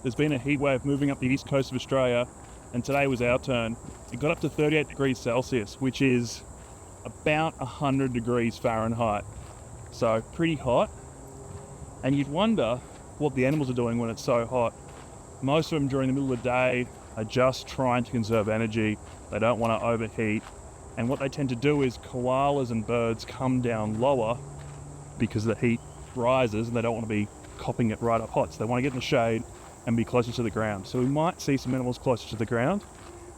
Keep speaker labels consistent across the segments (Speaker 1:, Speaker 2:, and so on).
Speaker 1: There's been a heat wave moving up the east coast of Australia, and today was our turn. It got up to 38 degrees Celsius, which is about 100 degrees Fahrenheit. So pretty hot. And you'd wonder what the animals are doing when it's so hot. Most of them during the middle of the day are just trying to conserve energy. They don't want to overheat. And what they tend to do is koalas and birds come down lower because the heat rises and they don't want to be copping it right up hot. So they want to get in the shade and be closer to the ground. So we might see some animals closer to the ground.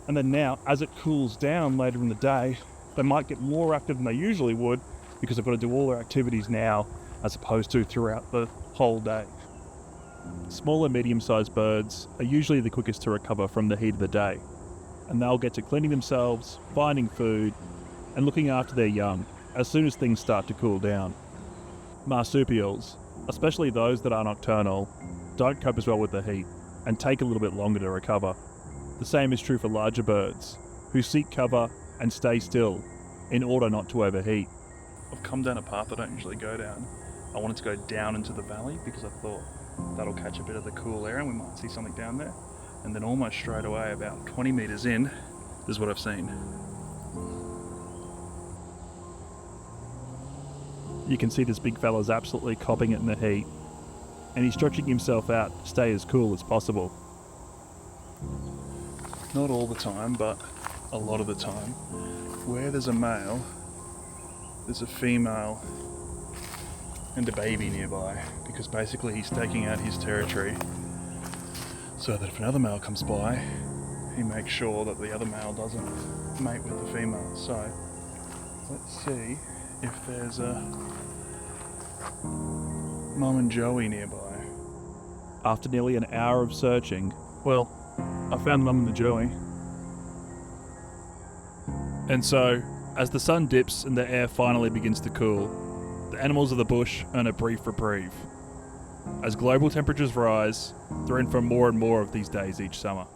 Speaker 1: And then now, as it cools down later in the day, they might get more active than they usually would because they've got to do all their activities now as opposed to throughout the whole day. Small and medium-sized birds are usually the quickest to recover from the heat of the day, and they'll get to cleaning themselves, finding food, and looking after their young as soon as things start to cool down. Marsupials, especially those that are nocturnal, don't cope as well with the heat and take a little bit longer to recover. The same is true for larger birds, who seek cover and stay still in order not to overheat. I've come down a path I don't usually go down. I wanted to go down into the valley because I thought that'll catch a bit of the cool air and we might see something down there. And then almost straight away, about 20 metres in, this is what I've seen. You can see this big fella's absolutely copping it in the heat, and he's stretching himself out to stay as cool as possible. Not all the time, but a lot of the time. Where there's a male, there's a female and a baby nearby, because basically he's staking out his territory so that if another male comes by, he makes sure that the other male doesn't mate with the female. So let's see if there's a Mum and Joey nearby. After nearly an hour of searching, well, I found Mum and the Joey. And so, as the sun dips and the air finally begins to cool, the animals of the bush earn a brief reprieve. As global temperatures rise, they're in for more and more of these days each summer.